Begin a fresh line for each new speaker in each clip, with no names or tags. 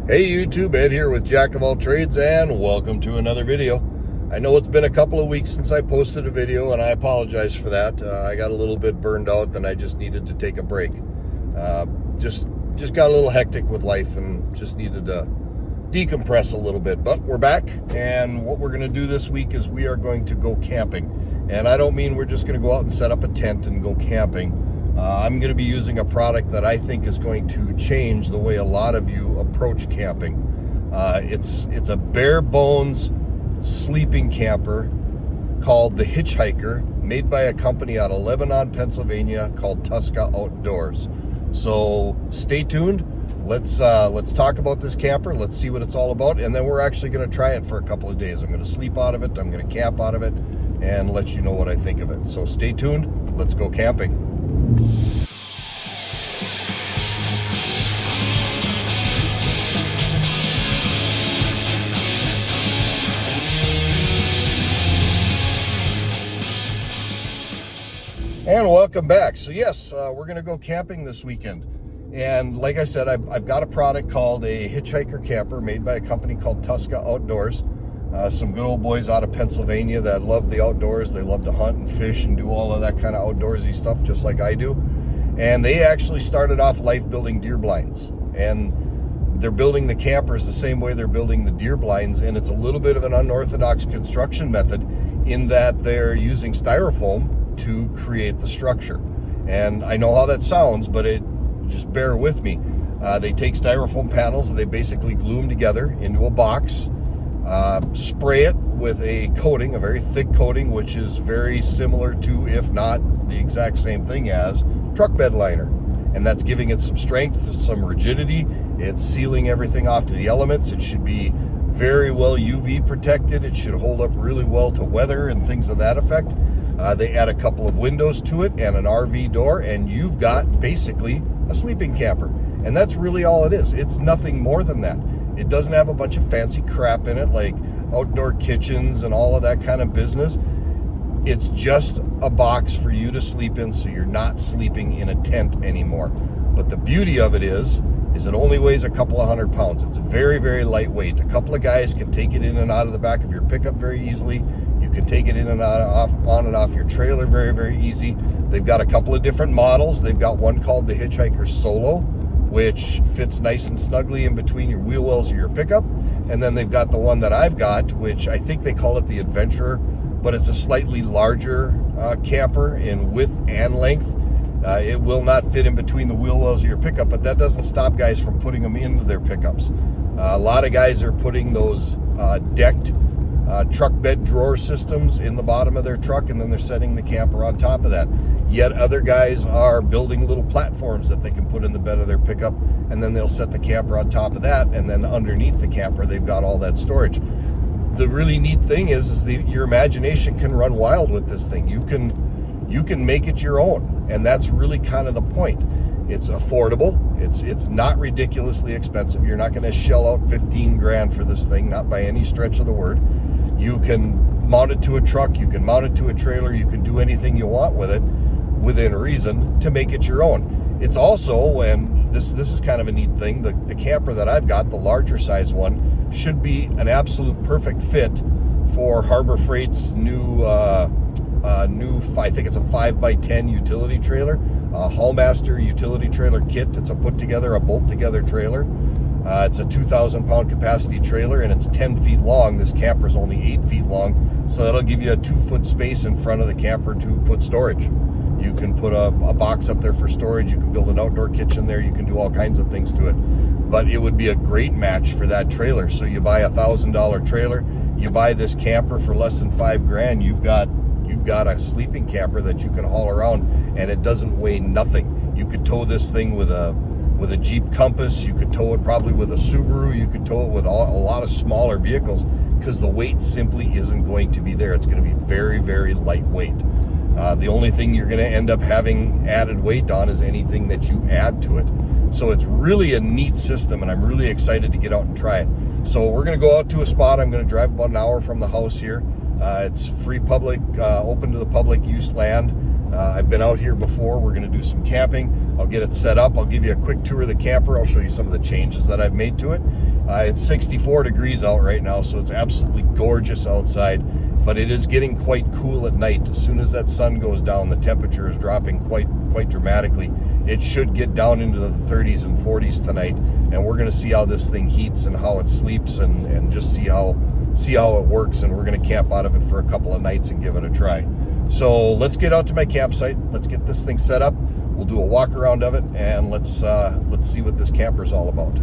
Hey YouTube, Ed here with Jack of All Trades, and welcome to another video. I know it's been a couple of weeks since I posted a video, and I apologize for that. I got a little bit burned out, and I just needed to take a break. Just got a little hectic with life, and just needed to decompress a little bit. But we're back, and what we're going to do this week is we are going to go camping. And I don't mean we're just going to go out and set up a tent and go camping. I'm going to be using a product that I think is going to change the way a lot of you approach camping. It's a bare bones sleeping camper called the HitchHiker, made by a company out of Lebanon, Pennsylvania, called Tusca Outdoors. So stay tuned. Let's talk about this camper. Let's see what it's all about, and then we're actually going to try it for a couple of days. I'm going to sleep out of it. I'm going to camp out of it, and let you know what I think of it. So stay tuned. Let's go camping. And welcome back. So yes, we're going to go camping this weekend. And like I said, I've got a product called a HitchHiker camper made by a company called Tusca Outdoors. Some good old boys out of Pennsylvania that love the outdoors. They love to hunt and fish and do all of that kind of outdoorsy stuff, just like I do. And they actually started off life building deer blinds. And they're building the campers the same way they're building the deer blinds. And it's a little bit of an unorthodox construction method in that they're using styrofoam to create the structure. And I know how that sounds, but just bear with me. They take styrofoam panels and they basically glue them together into a box, spray it with a coating, a very thick coating, which is very similar to, if not the exact same thing as, truck bed liner. And that's giving it some strength, some rigidity. It's sealing everything off to the elements. It should be very well UV protected. It should hold up really well to weather and things of that effect. They add a couple of windows to it and an RV door, and you've got basically a sleeping camper. And that's really all it is. It's nothing more than that. It doesn't have a bunch of fancy crap in it like outdoor kitchens and all of that kind of business. It's just a box for you to sleep in, so you're not sleeping in a tent anymore. But the beauty of it is it only weighs a couple of 100 pounds. It's very, very lightweight. A couple of guys can take it in and out of the back of your pickup very easily. You can take it in and out, on and off your trailer very, very easy. They've got a couple of different models. They've got one called the HitchHiker Solo, which fits nice and snugly in between your wheel wells of your pickup. And then they've got the one that I've got, which I think they call it the Inverter, but it's a slightly larger camper in width and length. It will not fit in between the wheel wells of your pickup, but that doesn't stop guys from putting them into their pickups. A lot of guys are putting those decked truck bed drawer systems in the bottom of their truck, and then they're setting the camper on top of that. Yet other guys are building little platforms that they can put in the bed of their pickup, and then they'll set the camper on top of that, and then underneath the camper they've got all that storage. The really neat thing is your imagination can run wild with this thing. You can make it your own, and that's really kind of the point. It's affordable. It's not ridiculously expensive. You're not going to shell out 15 grand for this thing, not by any stretch of the word. You can mount it to a truck. You can mount it to a trailer. You can do anything you want with it within reason to make it your own. It's also, and this is kind of a neat thing, the camper that I've got, the larger size one, should be an absolute perfect fit for Harbor Freight's new I think it's a 5x10 utility trailer, Hallmaster utility trailer kit. It's a bolt together trailer. It's a 2,000 pound capacity trailer, and it's 10 feet long. This camper is only 8 feet long, so that'll give you a 2-foot space in front of the camper to put storage. You can put a box up there for storage. You can build an outdoor kitchen there. You can do all kinds of things to it. But it would be a great match for that trailer. So you buy a $1,000 trailer, you buy this camper for less than $5 grand. You've got a sleeping camper that you can haul around, and it doesn't weigh nothing. You could tow this thing with a Jeep Compass. You could tow it probably with a Subaru. You could tow it with a lot of smaller vehicles, because the weight simply isn't going to be there. It's going to be very, very lightweight. The only thing you're going to end up having added weight on is anything that you add to it. So it's really a neat system, and I'm really excited to get out and try it. So we're going to go out to a spot. I'm going to drive about an hour from the house here. It's free public, open to the public use land. I've been out here before. We're going to do some camping. I'll get it set up. I'll give you a quick tour of the camper. I'll show you some of the changes that I've made to it. It's 64 degrees out right now, so it's absolutely gorgeous outside, but it is getting quite cool at night. As soon as that sun goes down, the temperature is dropping quite dramatically. It should get down into the 30s and 40s tonight, and we're going to see how this thing heats and how it sleeps, and just see how it works. And we're going to camp out of it for a couple of nights and give it a try. So let's get out to my campsite. Let's get this thing set up. We'll do a walk around of it, and let's see what this camper is all about.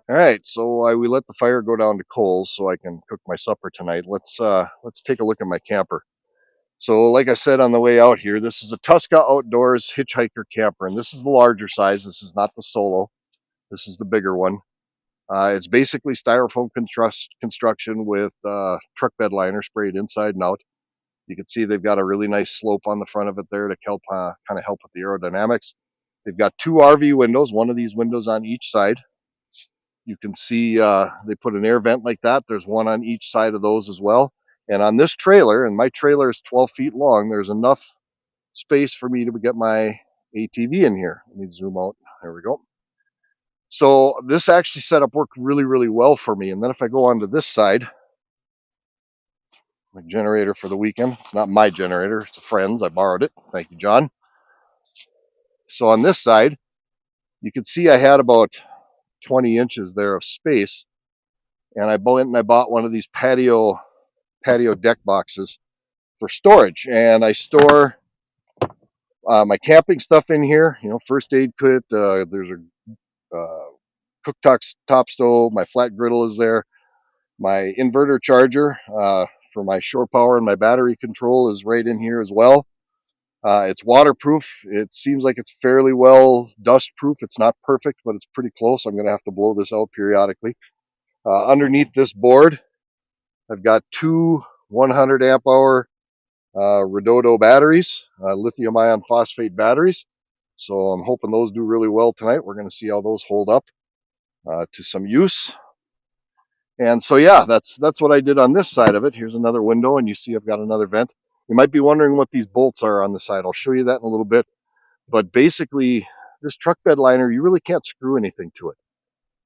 All right, so we let the fire go down to coals so I can cook my supper tonight. Let's take a look at my camper. So like I said on the way out here, this is a Tusca Outdoors HitchHiker camper, and this is the larger size. This is not the Solo. This is the bigger one. It's basically styrofoam construction with truck bed liner sprayed inside and out. You can see they've got a really nice slope on the front of it there to help kind of help with the aerodynamics. They've got two RV windows, one of these windows on each side. You can see they put an air vent like that. There's one on each side of those as well. And on this trailer, and my trailer is 12 feet long, there's enough space for me to get my ATV in here. Let me zoom out. There we go. So this actually setup worked really, really well for me. And then if I go onto this side, my generator for the weekend, it's not my generator, it's a friend's. I borrowed it. Thank you, John. So on this side, you can see I had about 20 inches there of space. And I went and I bought one of these patio patio deck boxes for storage. And I store my camping stuff in here, first aid kit. There's a cooktop stove. My flat griddle is there. My inverter charger for my shore power and my battery control is right in here as well. It's waterproof. It seems like it's fairly well dust proof. It's not perfect, but it's pretty close. I'm going to have to blow this out periodically. Underneath this board, I've got two 100 amp hour Redodo batteries, lithium ion phosphate batteries. So I'm hoping those do really well tonight. We're going to see how those hold up to some use. And so, yeah, that's what I did on this side of it. Here's another window, and you see I've got another vent. You might be wondering what these bolts are on the side. I'll show you that in a little bit. But basically, this truck bed liner, you really can't screw anything to it.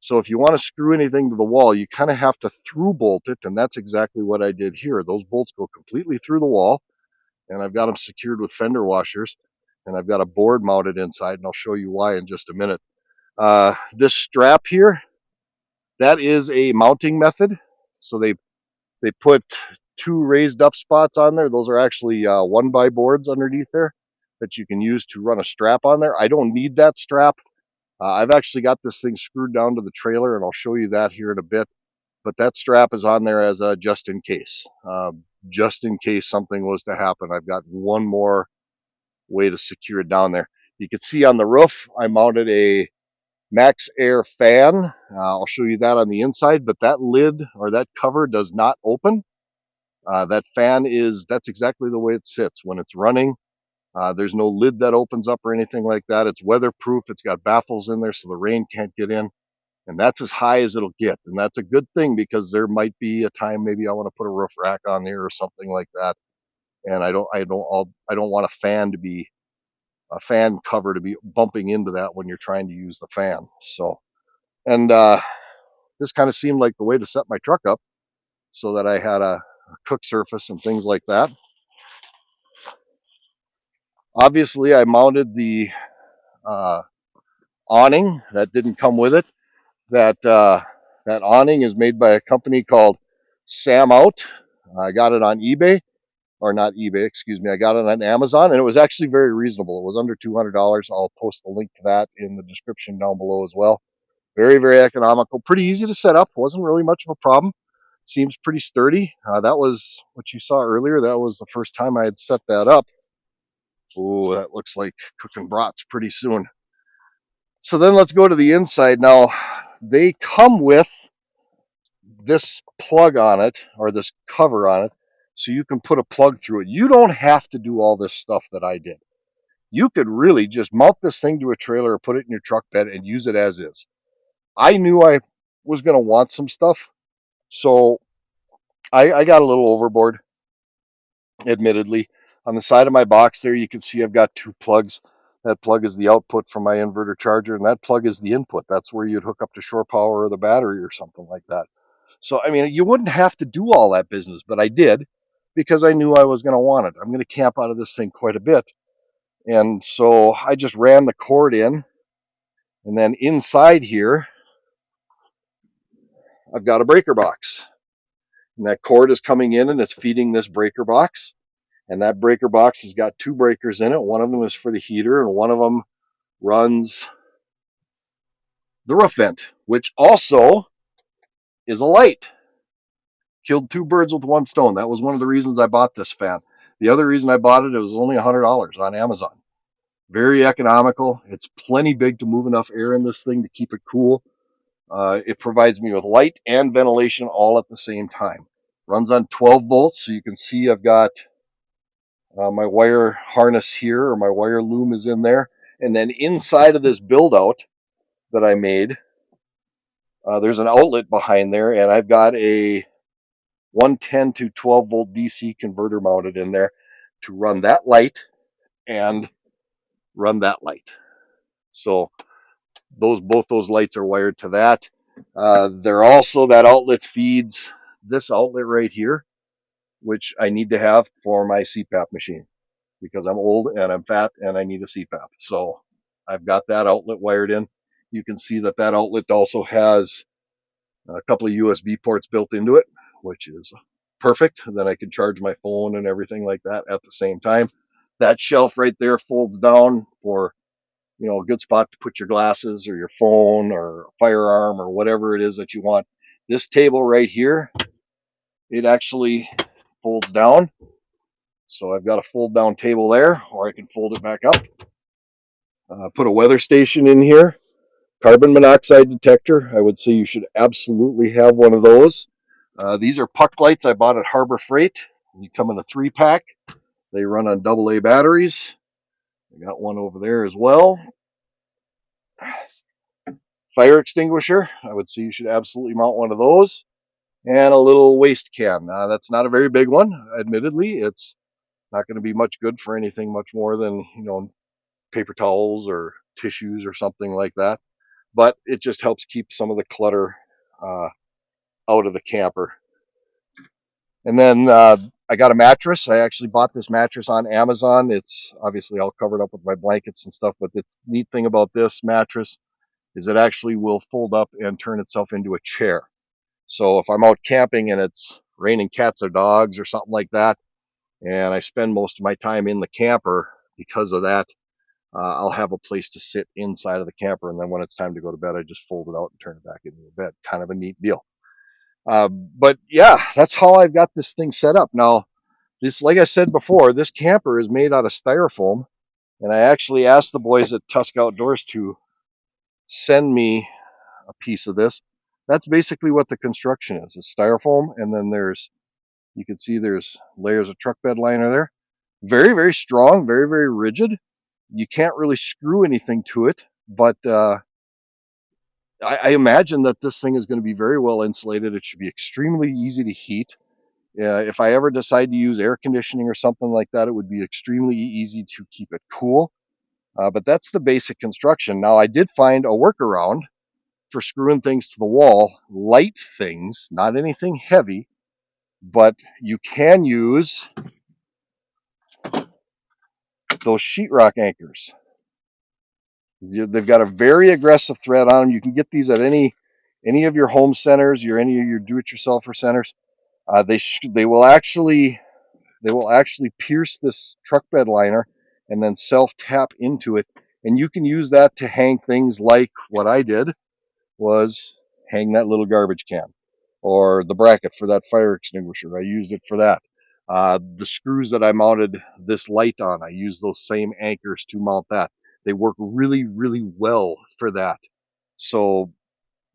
So if you want to screw anything to the wall, you kind of have to through bolt it, and that's exactly what I did here. Those bolts go completely through the wall, and I've got them secured with fender washers, and I've got a board mounted inside, and I'll show you why in just a minute. This strap here, that is a mounting method. So they put two raised up spots on there. Those are actually 1x boards underneath there that you can use to run a strap on there. I don't need that strap. I've actually got this thing screwed down to the trailer, and I'll show you that here in a bit. But that strap is on there as a just in case. Just in case something was to happen, I've got one more way to secure it down there. You can see on the roof, I mounted a MaxxAir fan. I'll show you that on the inside, but that lid or that cover does not open. That fan that's exactly the way it sits when it's running. There's no lid that opens up or anything like that. It's weatherproof. It's got baffles in there so the rain can't get in. And that's as high as it'll get. And that's a good thing because there might be a time maybe I want to put a roof rack on there or something like that. And I don't want a fan cover to be bumping into that when you're trying to use the fan. So, and this kind of seemed like the way to set my truck up so that I had a cook surface and things like that. Obviously, I mounted the awning that didn't come with it. That awning is made by a company called Samout. I got it on eBay, or not eBay, excuse me. I got it on Amazon, and it was actually very reasonable. It was under $200. I'll post a link to that in the description down below as well. Very, very economical. Pretty easy to set up. Wasn't really much of a problem. Seems pretty sturdy. That was what you saw earlier. That was the first time I had set that up. Oh, that looks like cooking brats pretty soon. So then let's go to the inside. Now, they come with this plug on it, or this cover on it, so you can put a plug through it. You don't have to do all this stuff that I did. You could really just mount this thing to a trailer or put it in your truck bed and use it as is. I knew I was going to want some stuff, so I got a little overboard, admittedly. On the side of my box there, you can see I've got two plugs. That plug is the output from my inverter charger, and that plug is the input. That's where you'd hook up to shore power or the battery or something like that. So, I mean, you wouldn't have to do all that business, but I did because I knew I was going to want it. I'm going to camp out of this thing quite a bit. And so I just ran the cord in, and then inside here, I've got a breaker box. And that cord is coming in and it's feeding this breaker box. And that breaker box has got two breakers in it. One of them is for the heater, and one of them runs the roof vent, which also is a light. Killed two birds with one stone. That was one of the reasons I bought this fan. The other reason I bought it, it was only $100 on Amazon. Very economical. It's plenty big to move enough air in this thing to keep it cool. It provides me with light and ventilation all at the same time. Runs on 12 volts, so you can see I've got my wire harness here, or my wire loom is in there. And then inside of this build out that I made, there's an outlet behind there, and I've got a 110 to 12 volt DC converter mounted in there to run that light and run that light. So both those lights are wired to that. They're also, that outlet feeds this outlet right here, which I need to have for my CPAP machine because I'm old and I'm fat and I need a CPAP. So I've got that outlet wired in. You can see that outlet also has a couple of USB ports built into it, which is perfect. Then I can charge my phone and everything like that at the same time. That shelf right there folds down for, a good spot to put your glasses or your phone or a firearm or whatever it is that you want. This table right here, it actually folds down. So I've got a fold down table there, or I can fold it back up. Put a weather station in here. Carbon monoxide detector. I would say you should absolutely have one of those. These are puck lights I bought at Harbor Freight. You come in a 3-pack. They run on AA batteries. I got one over there as well. Fire extinguisher. I would say you should absolutely mount one of those. And a little waste can. That's not a very big one, admittedly. It's not going to be much good for anything much more than, paper towels or tissues or something like that. But it just helps keep some of the clutter out of the camper. And then I got a mattress. I actually bought this mattress on Amazon. It's obviously all covered up with my blankets and stuff, but the neat thing about this mattress is it actually will fold up and turn itself into a chair. So if I'm out camping and it's raining cats or dogs or something like that, and I spend most of my time in the camper because of that, I'll have a place to sit inside of the camper. And then when it's time to go to bed, I just fold it out and turn it back into the bed. Kind of a neat deal. But yeah, that's how I've got this thing set up. Now, this, like I said before, this camper is made out of styrofoam. And I actually asked the boys at Tusca Outdoors to send me a piece of this. That's basically what the construction is. It's styrofoam, and then you can see there's layers of truck bed liner there. Very, very strong, very, very rigid. You can't really screw anything to it, but I imagine that this thing is going to be very well insulated. It should be extremely easy to heat. If I ever decide to use air conditioning or something like that, it would be extremely easy to keep it cool. But that's the basic construction. Now, I did find a workaround for screwing things to the wall, light things, not anything heavy, but you can use those sheetrock anchors. They've got a very aggressive thread on them. You can get these at any of your home centers, any of your do-it-yourselfer centers. They will actually pierce this truck bed liner and then self-tap into it, and you can use that to hang things like what I did was hang that little garbage can or the bracket for that fire extinguisher. I used it for that. The screws that I mounted this light on, I used those same anchors to mount that. They work really, really well for that. So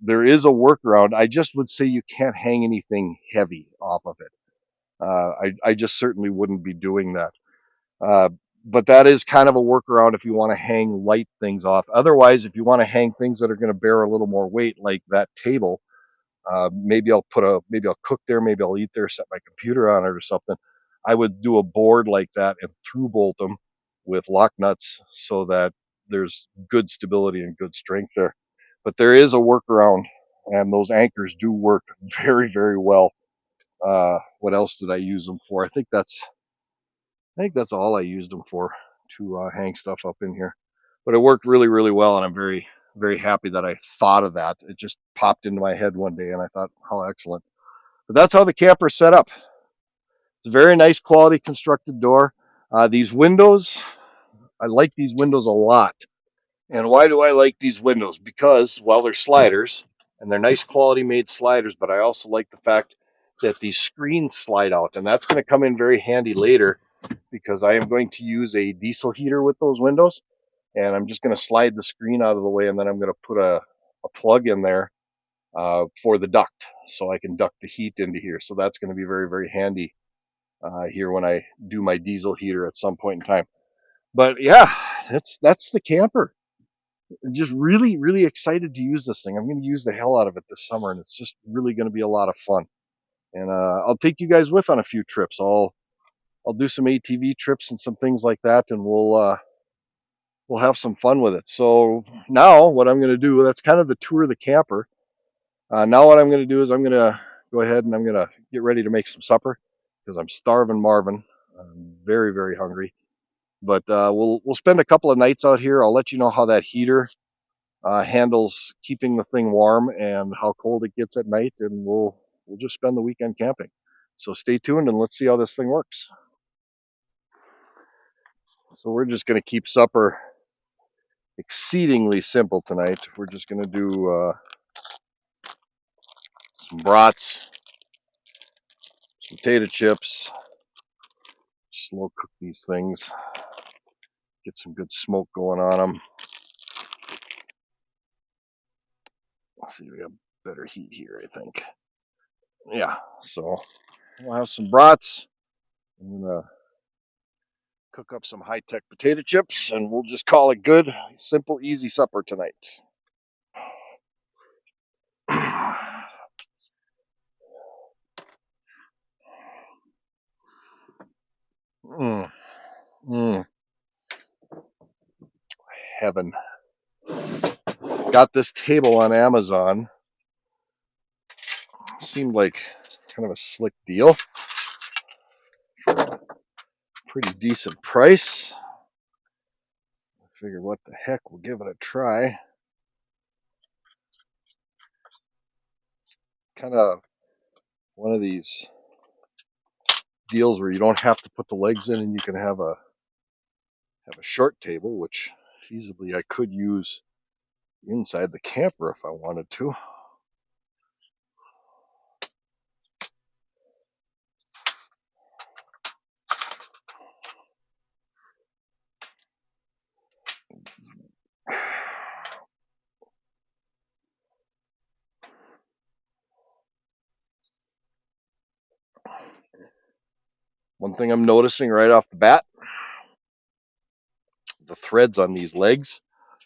there is a workaround. I just would say you can't hang anything heavy off of it. I just certainly wouldn't be doing that. Uh, but that is kind of a workaround if you want to hang light things off. Otherwise, if you want to hang things that are going to bear a little more weight, like that table, maybe I'll cook there, maybe I'll eat there, set my computer on it or something. I would do a board like that and through bolt them with lock nuts so that there's good stability and good strength there. But there is a workaround, and those anchors do work very, very well. What else did I use them for? I think that's all I used them for, to hang stuff up in here. But it worked really, really well, and I'm very, very happy that I thought of that. It just popped into my head one day, and I thought, how excellent. But that's how the camper is set up. It's a very nice quality constructed door. These windows, I like these windows a lot. And why do I like these windows? Because, well, they're sliders, and they're nice quality made sliders, but I also like the fact that these screens slide out, and that's going to come in very handy later because I am going to use a diesel heater with those windows, and I'm just going to slide the screen out of the way, and then I'm going to put a plug in there for the duct, so I can duct the heat into here. So that's going to be very, very handy here when I do my diesel heater at some point in time. But yeah, that's the camper. I'm just really, really excited to use this thing. I'm going to use the hell out of it this summer, and it's just really going to be a lot of fun. And I'll take you guys with on a few trips. I'll do some ATV trips and some things like that, and we'll have some fun with it. So now what I'm going to do, that's kind of the tour of the camper. Now what I'm going to do is I'm going to go ahead and I'm going to get ready to make some supper because I'm starving Marvin. I'm very, very hungry. But we'll spend a couple of nights out here. I'll let you know how that heater handles keeping the thing warm and how cold it gets at night, and we'll just spend the weekend camping. So stay tuned and let's see how this thing works. So we're just going to keep supper exceedingly simple tonight. We're just going to do some brats, some potato chips, slow cook these things, get some good smoke going on them. Let's see, we got better heat here, I think. Yeah, so we'll have some brats. I'm going to cook up some high-tech potato chips, and we'll just call it good. Simple, easy supper tonight. Mm, mm, heaven. Got this table on Amazon. Seemed like kind of a slick deal for a pretty decent price. I figured, what the heck, we'll give it a try. Kind of one of these deals where you don't have to put the legs in and you can have a short table, which feasibly I could use inside the camper if I wanted to. One thing I'm noticing right off the bat, the threads on these legs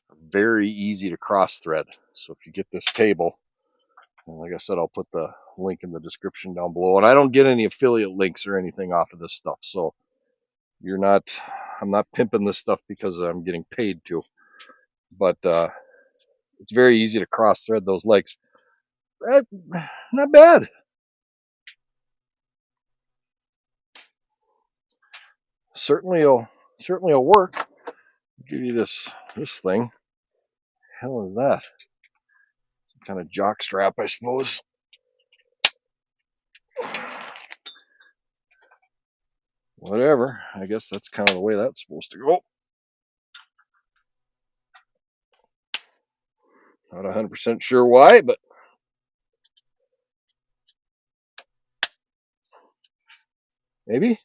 are very easy to cross thread. So if you get this table, and like I said, I'll put the link in the description down below. And I don't get any affiliate links or anything off of this stuff. So I'm not pimping this stuff because I'm getting paid to. But it's very easy to cross thread those legs. Not bad. Certainly will work. I'll give you this thing. Hell is that? Some kind of jock strap, I suppose. Whatever. I guess that's kind of the way that's supposed to go. Not 100% sure why, but maybe.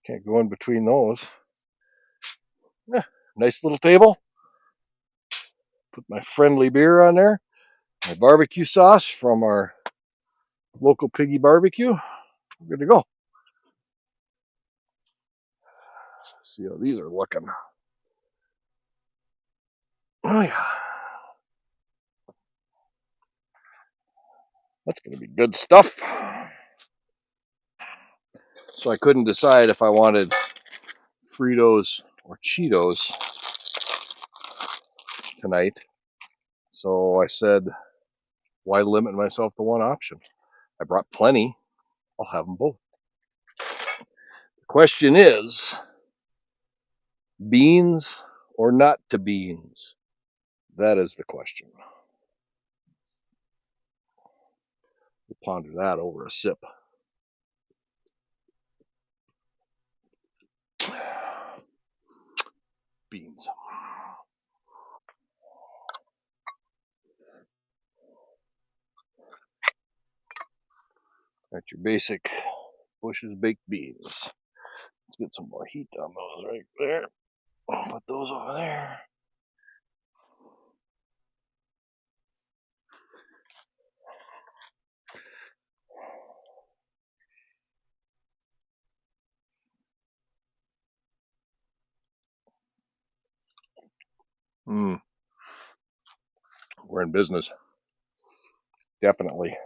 Can't go in between those. Yeah, nice little table. Put my friendly beer on there. My barbecue sauce from our local piggy barbecue. We're good to go. Let's see how these are looking. Oh yeah. That's going to be good stuff. So I couldn't decide if I wanted Fritos or Cheetos tonight. So I said, why limit myself to one option? I brought plenty. I'll have them both. The question is, beans or not to beans? That is the question. We'll ponder that over a sip. Beans. Got your basic Bush's baked beans. Let's get some more heat on those right there. I'll put those over there. We're in business. Definitely.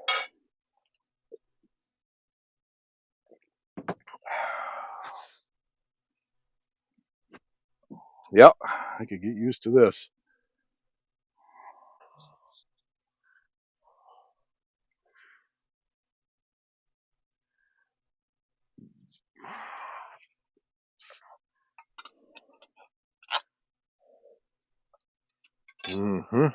Yep, I could get used to this. Mm-hmm.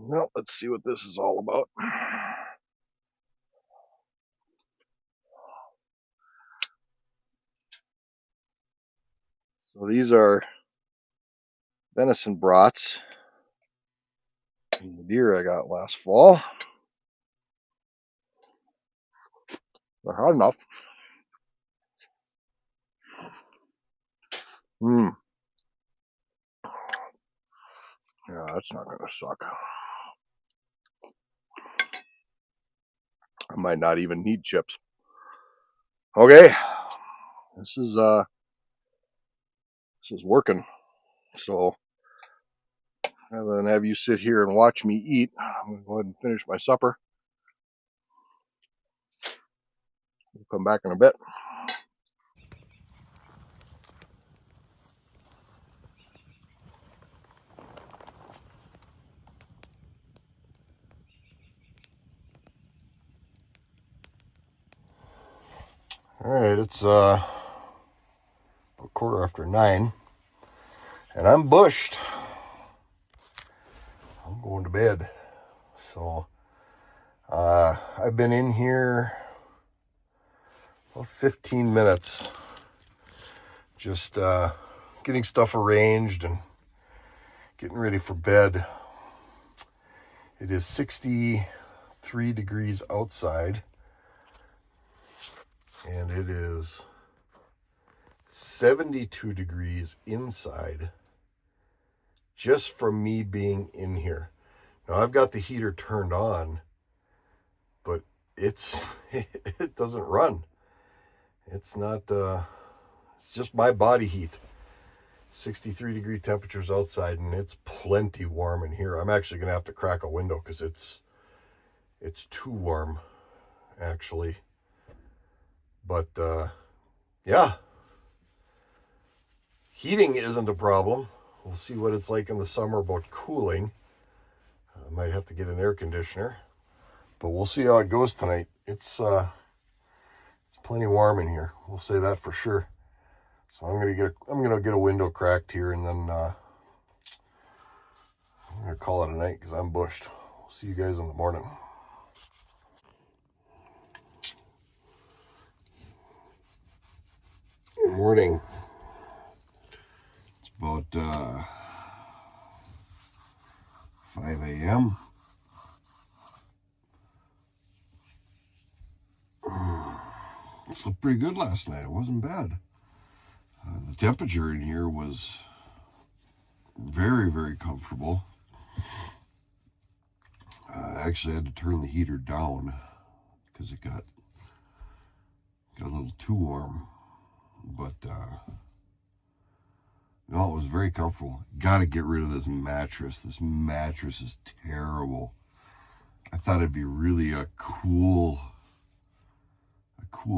Well, let's see what this is all about. So these are venison brats from the deer I got last fall. They're hot enough. Yeah, that's not gonna suck. I might not even need chips. Okay, this is working. So rather than have you sit here and watch me eat, I'm gonna go ahead and finish my supper. We'll come back in a bit. All right, it's a 9:15, and I'm bushed. I'm going to bed. So I've been in here about 15 minutes, just getting stuff arranged and getting ready for bed. It is 63 degrees outside, and it is 72 degrees inside, just from me being in here. Now I've got the heater turned on, but it doesn't run. It's not, it's just my body heat. 63 degree temperatures outside, and it's plenty warm in here. I'm actually going to have to crack a window because it's too warm, actually. But, yeah. Heating isn't a problem. We'll see what it's like in the summer about cooling. I might have to get an air conditioner, but we'll see how it goes tonight. It's plenty warm in here. We'll say that for sure. So I'm gonna get a window cracked here, and then I'm gonna call it a night because I'm bushed. We'll see you guys in the morning. Good morning. It's about 5 a.m. Slept pretty good last night. It wasn't bad. The temperature in here was very, very comfortable. I actually had to turn the heater down because it got a little too warm. But no, it was very comfortable. Got to get rid of this mattress. This mattress is terrible. I thought it'd be really a cool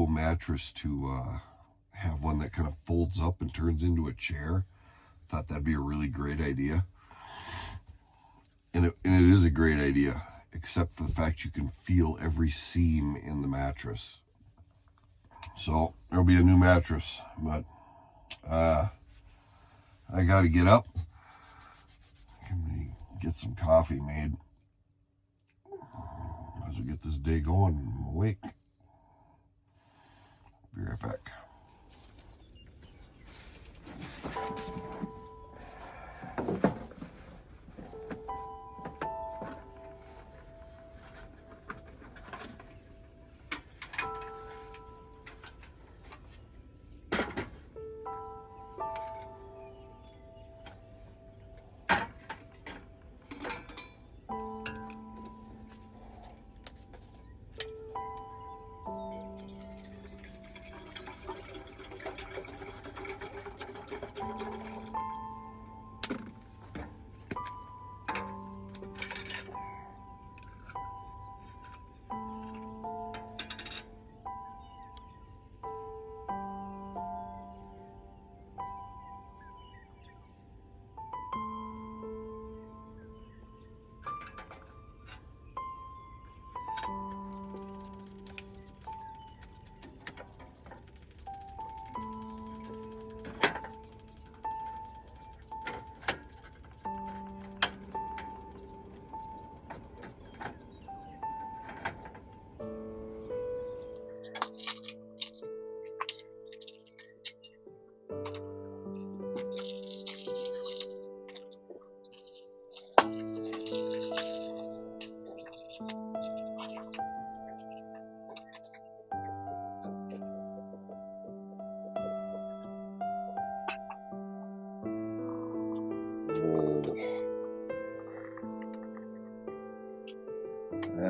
mattress to have one that kind of folds up and turns into a chair. Thought that'd be a really great idea. And it is a great idea, except for the fact you can feel every seam in the mattress. So there'll be a new mattress, but I got to get up and get some coffee made. Might as well get this day going. I'm awake. Be right back.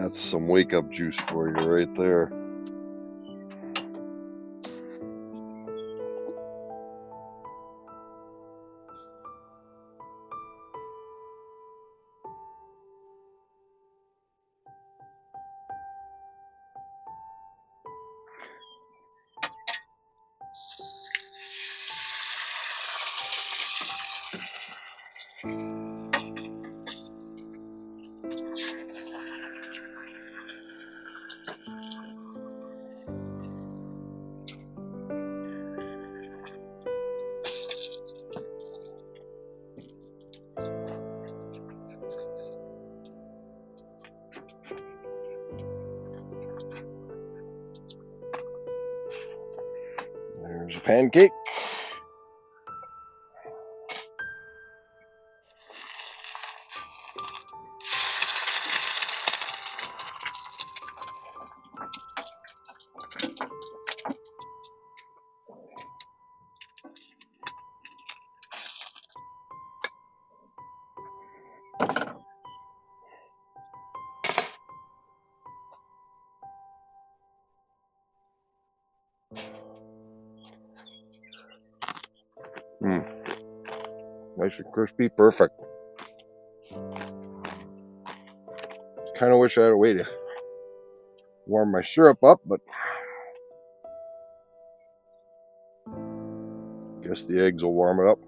That's some wake up juice for you right there. There's a pancake. Nice and crispy, perfect. Kind of wish I had a way to warm my syrup up, but guess the eggs will warm it up.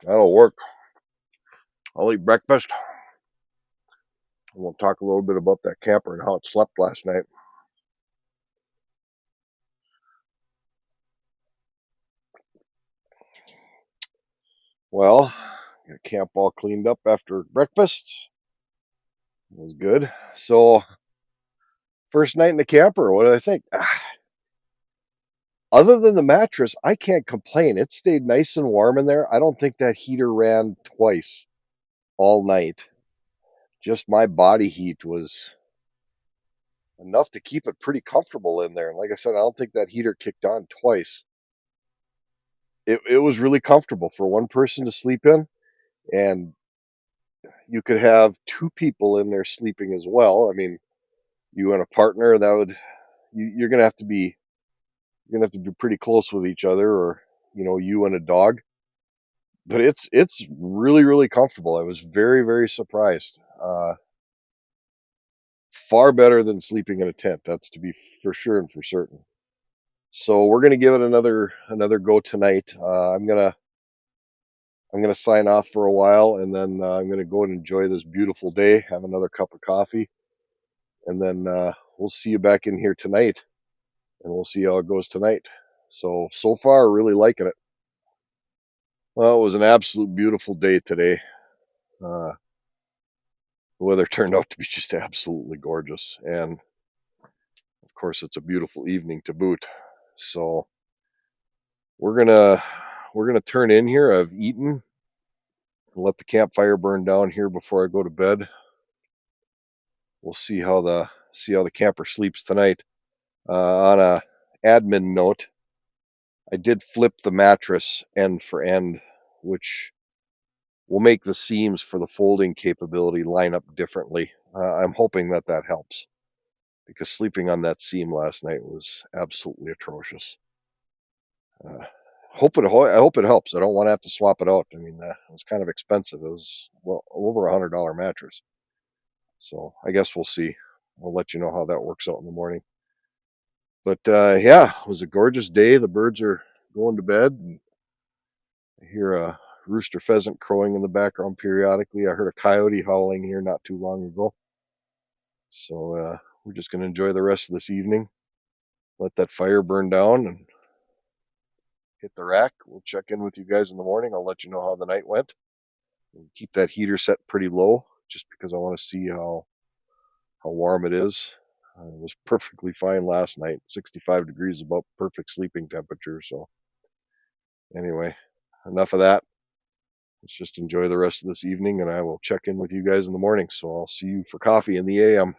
That'll work. I'll eat breakfast. And we'll talk a little bit about that camper and how it slept last night. Well, got camp all cleaned up after breakfast. It was good. So, first night in the camper, what did I think? Other than the mattress, I can't complain. It stayed nice and warm in there. I don't think that heater ran twice all night. Just my body heat was enough to keep it pretty comfortable in there. And like I said, I don't think that heater kicked on twice. It was really comfortable for one person to sleep in, and you could have two people in there sleeping as well. I mean, you and a partner, that would you're gonna have to be pretty close with each other, or you and a dog. But it's really really comfortable. I was very very surprised. Far better than sleeping in a tent. That's to be for sure and for certain. So we're gonna give it another go tonight. I'm gonna sign off for a while, and then I'm gonna go and enjoy this beautiful day. Have another cup of coffee, and then we'll see you back in here tonight, and we'll see how it goes tonight. So far, really liking it. Well, it was an absolute beautiful day today. Uh, the weather turned out to be just absolutely gorgeous, and of course, it's a beautiful evening to boot. So we're gonna turn in here. I've eaten and let the campfire burn down here before I go to bed. We'll see how the camper sleeps tonight. On a admin note, I did flip the mattress end for end, which will make the seams for the folding capability line up differently. I'm hoping that helps, because sleeping on that seam last night was absolutely atrocious. Uh, I hope it helps. I don't want to have to swap it out. I mean, it was kind of expensive. It was over $100 mattress. So I guess we'll see. I'll let you know how that works out in the morning. But yeah, it was a gorgeous day. The birds are going to bed, and I hear a rooster pheasant crowing in the background periodically. I heard a coyote howling here not too long ago. So we're just going to enjoy the rest of this evening. Let that fire burn down and hit the rack. We'll check in with you guys in the morning. I'll let you know how the night went. We'll keep that heater set pretty low, just because I want to see how warm it is.
It was perfectly fine last night. 65 degrees, about perfect sleeping temperature. So anyway, enough of that. Let's just enjoy the rest of this evening, and I will check in with you guys in the morning. So I'll see you for coffee in the AM.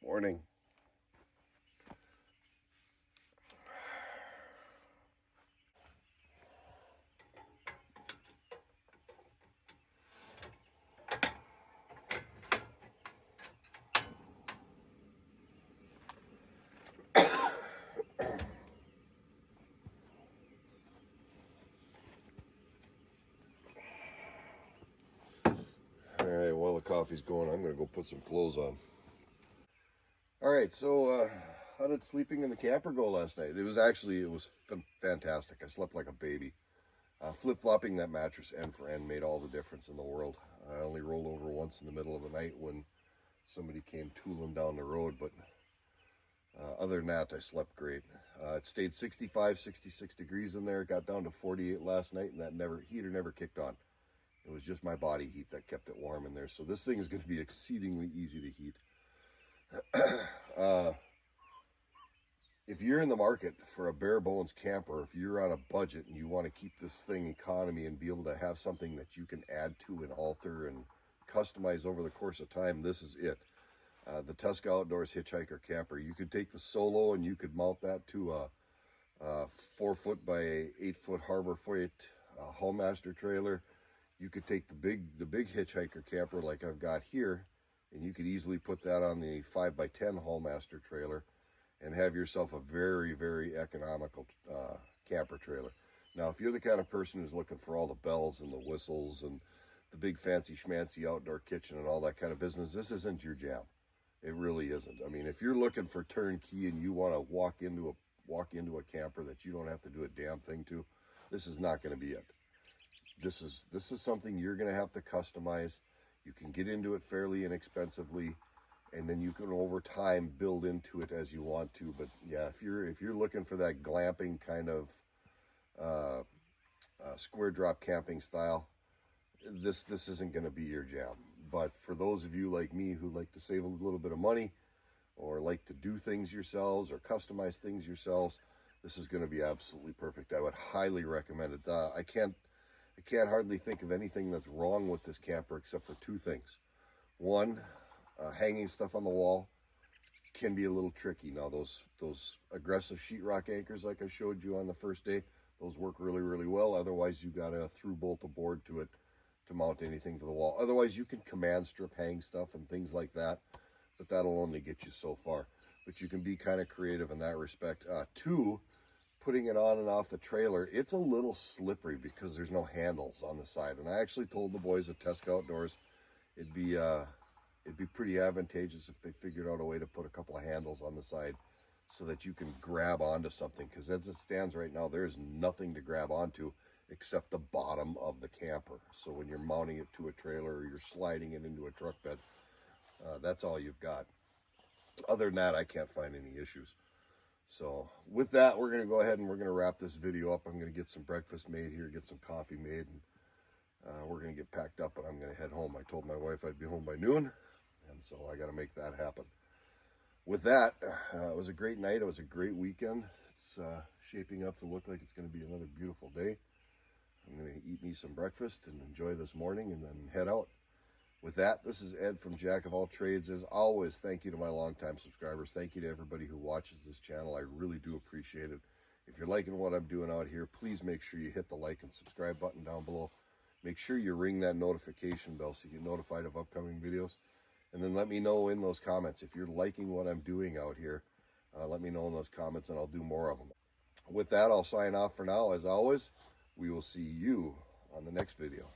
Morning. All right, while the coffee's going, I'm going to go put some clothes on. All right, so how did sleeping in the camper go last night? It was fantastic. I slept like a baby. Flip-flopping that mattress end for end made all the difference in the world. I only rolled over once in the middle of the night when somebody came tooling down the road, but other than that, I slept great. It stayed 65, 66 degrees in there. It got down to 48 last night, and that heater never kicked on. It was just my body heat that kept it warm in there. So this thing is going to be exceedingly easy to heat. If you're in the market for a bare bones camper, if you're on a budget and you want to keep this thing economy and be able to have something that you can add to and alter and customize over the course of time, this is it. The Tusca Outdoors HitchHiker camper. You could take the Solo and you could mount that to a 4-foot by 8-foot Harbor Freight Hullmaster trailer. You could take the big hitchhiker camper like I've got here, and you could easily put that on the 5x10 Hullmaster trailer and have yourself a very, very economical camper trailer. Now, if you're the kind of person who's looking for all the bells and the whistles and the big fancy schmancy outdoor kitchen and all that kind of business, this isn't your jam. It really isn't. I mean, if you're looking for turnkey and you want to walk into a camper that you don't have to do a damn thing to, this is not going to be it. This is something you're going to have to customize. You can get into it fairly inexpensively, and then you can over time build into it as you want to. But yeah, if you're looking for that glamping kind of square drop camping style, this isn't going to be your jam. But for those of you like me who like to save a little bit of money or like to do things yourselves or customize things yourselves, this is going to be absolutely perfect. I would highly recommend it. I can't hardly think of anything that's wrong with this camper except for two things. One, hanging stuff on the wall can be a little tricky. Now those aggressive sheetrock anchors like I showed you on the first day, those work really, really well. Otherwise, you got to through bolt a board to it to mount anything to the wall. Otherwise, you can command strip hang stuff and things like that, but that'll only get you so far. But you can be kind of creative in that respect. Two, putting it on and off the trailer, it's a little slippery because there's no handles on the side. And I actually told the boys at Tusca Outdoors it'd be pretty advantageous if they figured out a way to put a couple of handles on the side so that you can grab onto something, because as it stands right now, there's nothing to grab onto except the bottom of the camper. So when you're mounting it to a trailer or you're sliding it into a truck bed, that's all you've got. Other than that, I can't find any issues. So with that, we're going to go ahead and we're going to wrap this video up. I'm going to get some breakfast made here, get some coffee made, and we're going to get packed up and I'm going to head home. I told my wife I'd be home by noon, and so I got to make that happen. With that, it was a great night. It was a great weekend. It's shaping up to look like it's going to be another beautiful day. I'm going to eat me some breakfast and enjoy this morning and then head out. With that, this is Ed from Jack of All Trades. As always, thank you to my longtime subscribers. Thank you to everybody who watches this channel. I really do appreciate it. If you're liking what I'm doing out here, please make sure you hit the like and subscribe button down below. Make sure you ring that notification bell so you get notified of upcoming videos. And then let me know in those comments if you're liking what I'm doing out here. let me know in those comments and I'll do more of them. With that, I'll sign off for now. As always, we will see you on the next video.